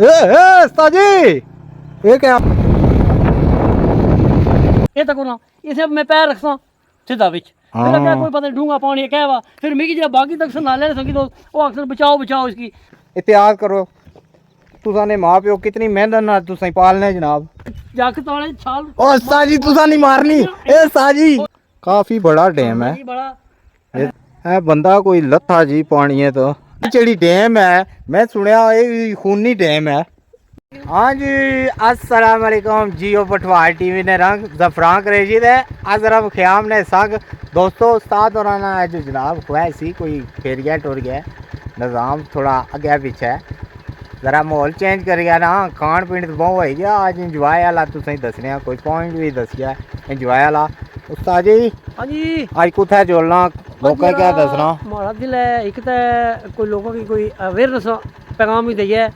उस्ताद जी ये क्या ये तक ना इसे मैं पैर रखता सीधा बिच फिर क्या कोई पता नहीं डूंगा पानी क्या हुआ फिर मिगी जब बाकी तक नाले संगी तो वो अक्सर बचाओ बचाओ इसकी इतिहास करो तुसा ने मां प्यो कितनी मेहनत नाल तुसा पालने जनाब जाके तो छाल ओ उस्ताद जी तुसा नहीं मारनी ए उस्ताद जी काफी बड़ा डैम है बड़ा ਇਹ ਬੰਦਾ ਕੋਈ ਲੱਥਾ ਜੀ ਪਾਣੀਏ ਤੋਂ ਜਿਹੜੀ ਡੈਮ ਹੈ ਮੈਂ ਸੁਣਿਆ ਇਹ ਖੂਨੀ ਡੈਮ ਹੈ हाँ जी अस्सलाम वालेकुम जियो पटवार टीवी ने रंग जफरान करेजी दे अजरफ ख्याम ने संग दोस्तों उस्ताद और जो जनाब खुआई सी कोई फिर गया टुर गया निज़ाम थोड़ा अगे पीछे ज़रा माहौल चेंज कर गया ना खान पीन तो बहुत हो गया अज इंजॉय वाला तुसें दसने कोई पॉइंट भी दसिया इंजॉय वाला उस्ताद जी हाँ जी अज कुत्थै चलना लोकें क्या दसना माड़ा दिल है एक तो कोई लोगों की कोई अवेयरनेस पैगाम भी दईए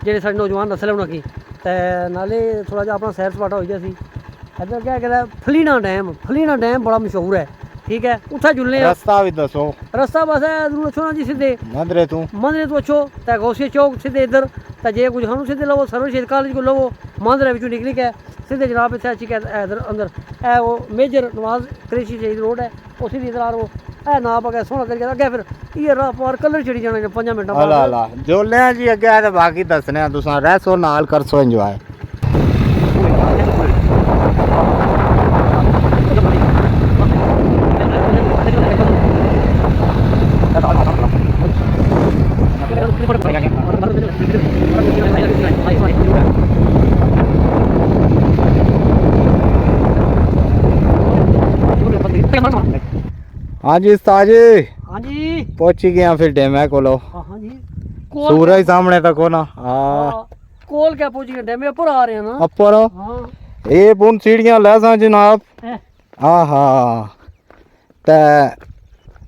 ਜਿਹੜੇ ਸਾਡੇ ਨੌਜਵਾਨ ਨਸਲ ਹੈ ਉਹਨਾਂ ਕੀ ਤੇ ਨਾਲੇ ਥੋੜਾ ਜਿਹਾ ਆਪਣਾ ਸੈਰ ਸਪਾਟਾ ਹੋ ਗਿਆ ਸੀ ਇੱਧਰ ਕਿਆ ਕਹਿੰਦਾ ਫਲੀਨਾ ਡੈਮ ਬੜਾ ਮਸ਼ਹੂਰ ਹੈ ਠੀਕ ਹੈ ਉੱਥੇ ਜੁਲਨੇ ਰਸਤਾ ਵੀ ਦੱਸੋ ਰਸਤਾ ਬਸ ਹੈ ਦੂਰ ਅੱਛੋ ਨਾ ਜੀ ਸਿੱਧੇ ਮੰਦਰੇ ਤੋਂ ਅੱਛੋ ਤੇ ਗੌਸੀਆ ਚੌਕ ਸਿੱਧੇ ਇੱਧਰ ਤੇ ਜੇ ਕੁਝ ਸਾਨੂੰ ਸਿੱਧੇ ਲਵੋ ਸਰਵ ਸ਼ਹੀਦ ਕਾਲਜ ਕੋ ਲਵੋ ਮੰਦਰੇ ਵਿੱਚੋਂ ਨਿਕਲੀ ਕੇ ਸਿੱਧੇ ਜਨਾਬ ਇੱਥੇ ਅੱਛੀ ਇੱਧਰ ਅੰਦਰ ਇਹ ਉਹ ਮੇਜਰ ਨਵਾਜ਼ ਕ੍ਰਿਸ਼ੀ ਸ਼ਹੀਦ ਰੋਡ ਹੈ ਉਸੇ ਦੀ ਇਧਰ ਉਹ ਇਹ ਨਾ ਪਾ ਕੇ ਸੋਹਣਾ ਕਰਕੇ ਅੱਗੇ ਫਿਰ ਇਹ ਰਾਹ ਪਾਰ ਕਲਰ ਚੜੀ ਜਾਣਾ 5 ਮਿੰਟਾਂ ਬਾਅਦ ਲਾ ਲਾ ਜੋਲਿਆਂ ਜੀ ਅੱਗੇ ਤੇ ਬਾਕੀ ਦੱਸਣੇ ਆ ਤੁਸੀਂ ਰਹਿਸੋ ਨਾਲ ਕਰਸੋ ਇੰਜੋਏ हाँ जी उस्ताद जी हाँ जी पहुंच ही गया फिर डैम है कोलो हाँ जी सूरज सामने तक हो ना कोल क्या पहुंच गए डैम ऊपर आ रहे हैं ना ऊपर हाँ ये बुन सीढ़ियां ले सा जनाब हाँ हाँ ते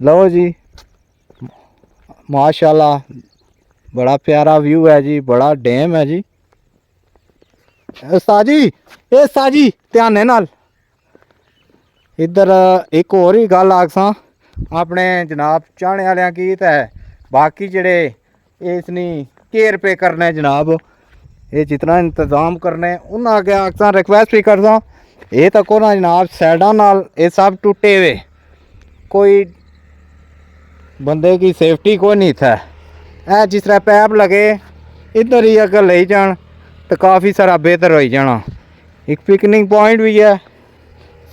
लो जी माशाल्लाह बड़ा प्यारा व्यू है जी बड़ा डैम है जी उस्ताद जी ध्यान नाल इधर एक और ही गल आखसा अपने जनाब चाहने वाले की ते बाकी जड़े इसनी केयर पे करने जनाब ये जितना इंतजाम करने उन्हें अगे आखसा रिक्वेस्ट भी करदा ये तको ना जनाब साइडा नाल ये सब टुटे हुए कोई बंदे की सेफ्टी कोई नहीं था ऐ जिस तरह पैप लगे इधर ही अगर ले जान तो काफ़ी सारा बेहतर हो जाना एक पिकनिक पॉइंट भी है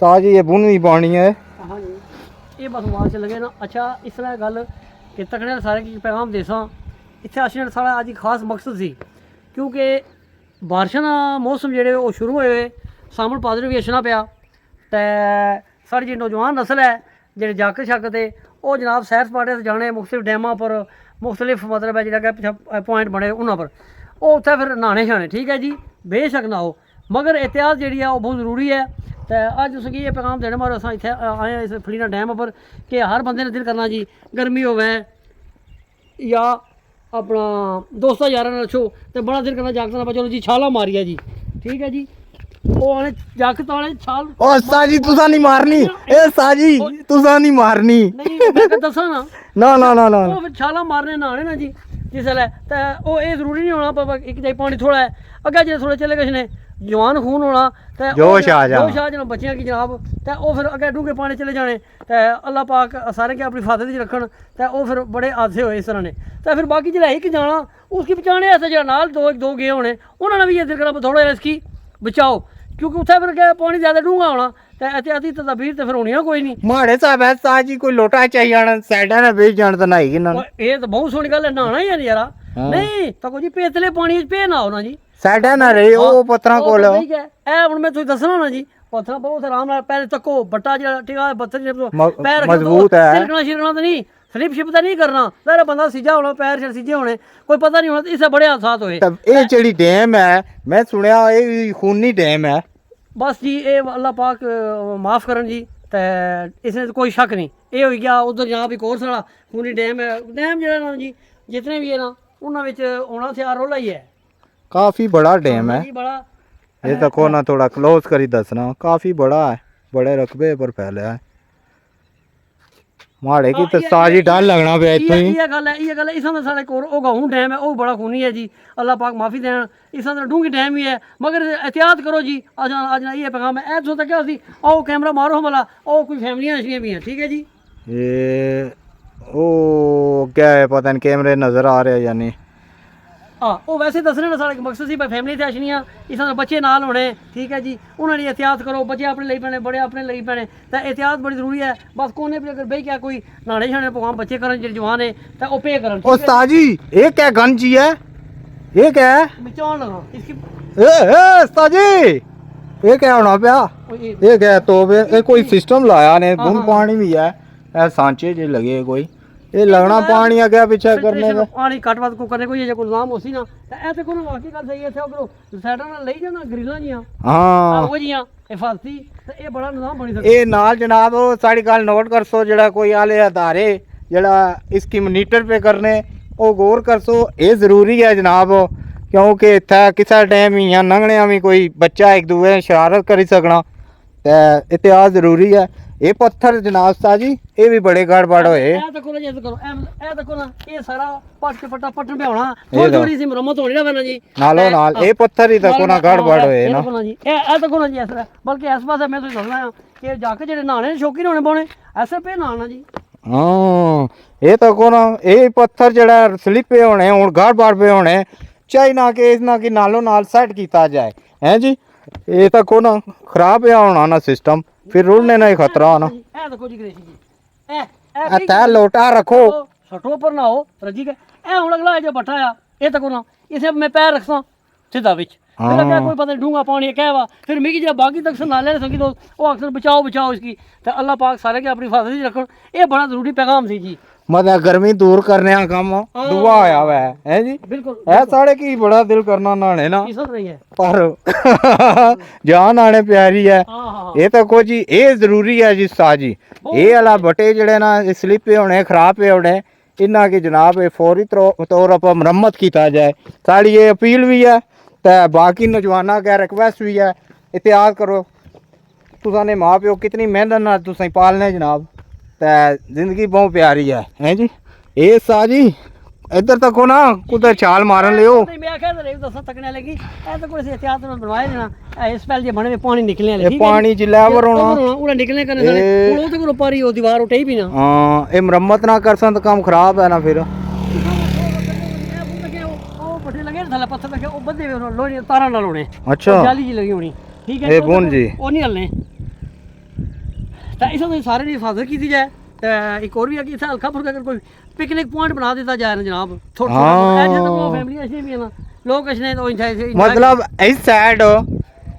साजी ये बुनी पानी है हाँ जी ये बस वहाँ से लगे ना अच्छा इस तरह गल कि तकने सारे की पैगाम देसा इतने अस साढ़ा अज खास मकसद सी क्योंकि बारिशों का मौसम जेह्ड़े वो शुरू होए सामन पादर भी अछना पाया तो साढ़ी जी नौजवान नस्ल है जेह्ड़े जाकत शाकत है वो जनाब सैर सपाटे से जाने मुख्तलिफ डैमां पर मुख्तलिफ मतलब है जेह्ड़ा पिछा पॉइंट बने उन्होंने पर वो उत्थे फिर नहाने शाने ठीक है जी बेशक ना हो मगर एहतियात जी है वो बहुत जरूरी है तो अज तुसें ये पैगाम देने मारो अस इत्थे आए इस फलीना डैम पर कि हर बंदे ने दिल करना जी गर्मी होवे या अपना दोस्तां यारां नाल अच्छो तो बड़ा दिल करना जागतां नाल चलो जी छाला मारिया जी ठीक है जी वो आने जागत वाले छाल ओ साजी तुसा नहीं मारनी ए साजी तुसा नहीं मारनी नहीं मैं दसा ना ना ना ना ना वो फिर छाला मारने नहाने ना जी जिसलै तो वो ये जरूरी नहीं होना पर एक जाई पानी थोड़ा है अग्गे जो थोड़े चले किश ने जवान खून होना तो जोश आ जाना बच्चियां की जनाब तो वो फिर अग्गे डूंगे पानी चले जाने तो अल्लाह पाक सारे के अपनी हिफाजत च रखन तो वो फिर बड़े हादसे होए इस तरह ने तो फिर बाकी जिला एक जाना उसकी बचाने ऐसे जो नाल दो गए होने उन्होंने भी ये दिल करना थोड़ा इसकी बचाओ क्योंकि उत्थे फिर क्या पानी ज़्यादा डूंगा होना तो एहतियाती तदबीर तो फिर होनी ना कोई नहीं माड़े साहब है साजी कोई लोटा चाहिए जाना साइडा ने बेच जाना तो नहाई कि ना ये तो बहुत सोहनी गल है नहाना ही है यारा नहीं तो जी पेतले पानी पे ना होना जी साइडा ना रही वो पत्थर कोल ठीक है ए हुन मैं तुझे दसना ना जी पत्थर बहुत आराम नाल पैर तको बट्टा जेड़ा टिका पत्थर पैर मजबूत है तिलकना शिरकना तो नहीं स्लिप शिप तो नहीं करना सारा बंदा सीधा होना पैर शर सीधे होने कोई पता नहीं होना इससे बड़े हादसात होए ये जेड़ी डैम है मैं सुनया ये खूनी डैम है बस जी ये अल्लाह पाक माफ़ करन जी ते इसमें कोई शक नहीं ये हो गया उधर जहाँ भी कोर सारा खूनी डैम है डैम जेड़ा ना जी जितने भी है ना उन्होंने विच होना त्यार रोला ही है काफ़ी बड़ा डैम है बड़ा ये तको ना थोड़ा क्लोज करी दसना काफ़ी बड़ा है बड़े रकबे पर फैला है ਮਾੜੇ ਕੀ ਤੇ ਸਾਜੀ ਡਰ ਲੱਗਣਾ ਪਿਆ ਇੱਥੋਂ ਹੀ। ਇਹ ਗੱਲ ਹੈ ਇਸਾਂ ਦਾ ਸਾਡੇ ਕੋਲ ਉਹ ਗਾਉਂ ਡੈਮ ਹੈ ਉਹ ਬੜਾ ਖੂਨੀ ਹੈ ਜੀ, ਅੱਲਾਹ ਪਾਕ ਮਾਫੀ ਦੇਣ। ਇਸਾਂ ਦਾ ਡੂੰਘੀ ਡੈਮ ਹੀ ਹੈ ਮगर एहतियात करो जी। आज ये पैगाम है ऐ तो क्या सी आओ कैमरा मारो हमारा ओ कोई फैमिलियां ऐसी भी हैं, ठीक है जी। ये ओ क्या है पता नहीं कैमरे नजर आ रहे या नहीं। हाँ वो वैसे दसने ना साढ़े मकसद सी फैमिली ते अछनियां इस बच्चे नाल होने, ठीक है जी। उन्होंने एहतियात करो, बच्चे अपने ਲਈ पैने बड़े अपने ਲਈ पैने तो एहतियात बड़ी जरूरी है। बस कोने पे अगर बह क्या कोई नाने शाने प्रोग्राम बच्चे करन जो जवान है तो वो पे करन। उस्ताद जी ये क्या गन जी है, ये क्या है? मिचान लगा इसकी ए उस्ताद जी ये क्या होना पिया? ये क्या है? तो ये कोई सिस्टम लाया ने बूंद पानी भी है ऐ सांचे जे लगे कोई ये लगना पानी आगे पीछे करने का पानी कट वध को करने कोई जे कोई नाम होसी ना ऐ ते कोई वाकई गल सही है। थे उधरों साइडां नाल लई जाना ग्रिलां जियां हां वो जियां हिफाजती ते ये बड़ा निजाम बनी सकदा। ये नाल जनाब साड़ी गल नोट कर सो जेड़ा कोई आले अदारे जेड़ा इसकी मॉनिटर पे करने ओ गौर कर सो। ये जरूरी है जनाब क्योंकि इत्थे किसी टाइम इयां लंघने भी कोई बच्चा एक दूए शरारत करी सकना ते इतिहास जरूरी है। ये पत्थर जनाब उस्ताद जी ये भी बड़े गड़बड़ होए। ए देखो ना, ये देखो ए देखो ना ये सारा पट के पट्टा पट्टन पे होना थोड़ी थोड़ी सी मरम्मत होनी ना बना जी नालो नाल ये पत्थर ही देखो ना गड़बड़ होए ना। देखो ना जी ए देखो ना जी ऐसा बल्कि इस पासे मैं तो दसना है कि जाके जेडे नहाने शौकीन होने पौने ऐसे पे नहाना जी। हाँ ये देखो ना ये पत्थर जेड़ा स्लिपे होने हुण गड़बड़ पे होने चाहिए ना कि इस ना कि नालों नाल सेट किया जाए हैं जी। ये देखो ना खराब है होना ना सिस्टम फिर रुड़ने ना ही खतरा होना। ए देखो जी ग्रेसी जी ए तै लोटा रखो सटो पर ना हो रजी के ए हुन अगला जो बट्टा आ ये देखो ना इसे मैं पैर रखसा सीधा विच फिर क्या कोई पता डूंगा पानी कहवा फिर मिगी जब बाकी तक नाले संगी तो वो अक्सर बचाओ बचाओ इसकी तो अल्लाह पाक सारे के अपनी हिफाजत रखन। ये बड़ा जरूरी पैगाम सी जी मतलब गर्मी दूर करने का काम दुआ होया हुआ है जी। बिल्कुल है साढ़े की बड़ा दिल करना नहाने ना नहीं है पर जान आने प्यारी है। ये तो को जी ये जरूरी है जी उस्ताद जी। ये वाला बटे जड़े ना स्लिप होने खराब पे होने इन्ना की जनाब फौरी तौर पर मरम्मत किया जाए। साड़ी ये अपील भी है तो बाकी नौजवाना का रिक्वेस्ट भी है एहतियात करो। तुसाने माँ प्यो कितनी मेहनत ना तुसें पालने जनाब ते जिंदगी बहुत प्यारी है जी। ये सा जी इधर तक हो ना कुछ छाल मारन लियो मैं कह रही दसा तकने लगी ए तो कोई एहतियात में बनवाए ना इस पहले जे बने पानी निकलने लगी पानी जी लेवर होना उड़ा निकलने करने सारे वो तो ऊपर ही वो दीवार उठे भी ना। हां ये मरम्मत ना कर सन तो काम खराब है ना फिर पट्टे लगे थले पत्थर लगे वो बंदे लोहे तारा नाल होने अच्छा जाली जी लगी होनी ठीक है ए बोन जी वो नहीं हलने तो इस सारे की हिफाजत की जाए। तो एक और भी है कि इतना हल्का फुल्का अगर कोई पिकनिक पॉइंट बना देता जाए ना जनाब थोड़ा थोड़ा फैमिली अच्छी भी है ना लोग अच्छे तो मतलब इस साइड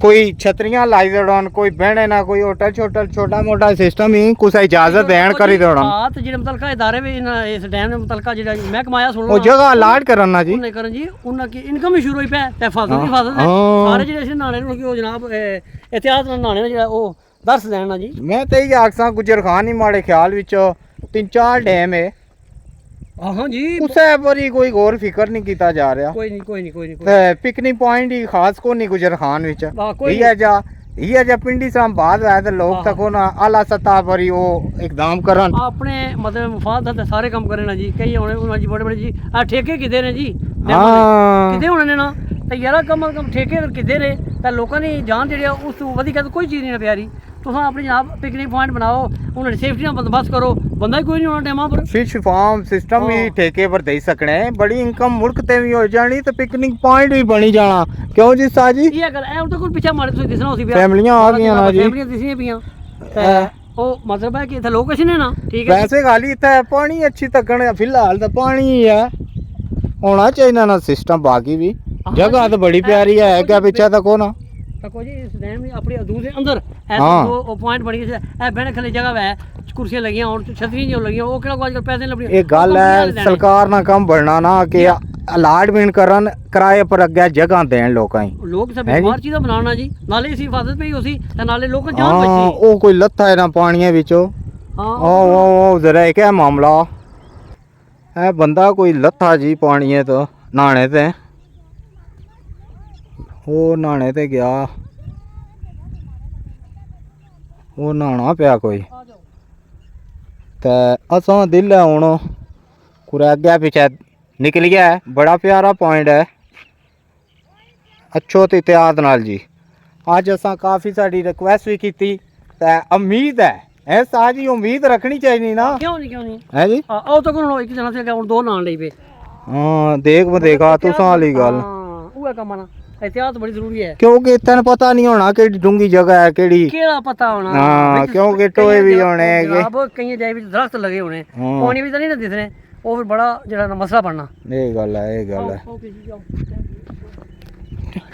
कोई छतरियां लाई देड़न कोई बहने ना कोई होटल छोटा मोटा सिस्टम ही कुछ इजाजत देन करी देड़न हां तो जेडे मुतलका इदारे भी इस डैम ने मुतलका जेडा मैं कमाया सुन ओ जगह अलाट करन ना जी उन्हें करन जी उन्ना की इनकम ही शुरू होई पे ते हिफाजत है सारे जेडे इस नाने नु कि जनाब एहतियात नाल नाने जेडा ओ दस देना जी। मैं तो ये आखसा गुजर खान ही माड़े ख्याल विच 3-4 डैम है हाँ जी उसे पर कोई गौर फिकर नहीं किया जा रहा। कोई नहीं पिकनिक पॉइंट ही खास को नहीं गुजर खान विच ये जा पिंडी से बाद है तो लोग तक ना आला सतह पर ही वो एकदम करन अपने मतलब मुफाद दा सारे काम करे ना जी। कई होने उन्हां जी बड़े जी आ ठेके किदे ने जी किदे होने ने ना तो यार कम ठेके अगर किदे ने तो लोगों की जान जी उस वधिक कोई चीज़ नहीं प्यारी। तुम अपनी जनाब पिकनिक पॉइंट बनाओ उन्होंने सेफ्टी का बंदोबस्त करो बंदा ही कोई नहीं होना टाइम पर फिश फार्म सिस्टम भी ठेके पर दे सकने बड़ी इनकम मुल्क ते भी हो जानी तो पिकनिक पॉइंट भी बनी जाना क्यों जी साजी ये गल ए तो कोई पीछे मारे तुसी दिसना उसी फैमिलियां आ गई ना जी फैमिलियां दिसनी पियां ओ मतलब है कि इथे लोग अच्छे ने ना ठीक है वैसे गाली इथे पानी अच्छी तकने फिलहाल तो पानी ही है होना चाहिए ना सिस्टम बाकी भी जगह तो बड़ी प्यारी है क्या पीछे तक हो ना तको जी इस डैम में अपने दूर से अंदर ऐसे पॉइंट बनी है ए बहने खले जगह है कुर्सियां लगी और छतरियां जो लगी वो केड़ा आजकल पैसे लबड़ी एक गल है सरकार ना कम बढ़ना ना कि अलाटमेंट करन किराए पर अगे जगह देन लोकां ही लोग सब हर चीज बनाना जी नाले इसी हिफाजत पे ही होसी ते नाले लोग जान बचती ओ कोई लत्था है ना पानी विचो हां ओ जरा क्या मामला है बंदा कोई लत्था जी पानी है तो नहाने ते वो नहाने ते गया वो नहाना पिया कोई तो असा दिल है हूँ कुछ अगे पिछे निकल गया है। बड़ा प्यारा पॉइंट है अच्छो तो इतिहाद नाल जी। अज असा काफ़ी साड़ी रिक्वेस्ट भी की तो उम्मीद है साह जी उम्मीद रखनी चाहिए ना क्यों नहीं है जी। आओ तो कोई एक जना से हुन दो नान लई पे हाँ देख देखा तुसा वाली गल ਉਹ ਕੰਮ ਨਾ ਇਤਿਹਾਸ ਬੜੀ ਜ਼ਰੂਰੀ ਹੈ क्योंकि तेन पता नहीं होना कि डूंगी जगह है केड़ी। ਕਿਹੜਾ ਪਤਾ ਹੋਣਾ हाँ क्योंकि टोए भी होने हैं ਜਨਾਬ ਕਈਆਂ ਜਾਈ ਵਿੱਚ ਦਰਖਤ ਲੱਗੇ ਹੋਣੇ ਹਾਂ। ਪਾਣੀ ਵੀ ਤਾਂ ਨਹੀਂ ਨਾ ਦਿਸਣੇ ਉਹ ਫਿਰ ਬੜਾ ਜਿਹੜਾ ਨਾ ਮਸਲਾ ਬਣਨਾ ये गल है ये गल है।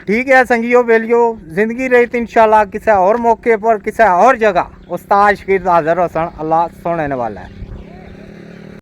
ठीक है संगियो बेलियो जिंदगी रही तो इंशाल्लाह किसी और मौके पर किसी और जगह उस्ताद शकीर हाजिर हसन अल्लाह सुनने वाला है।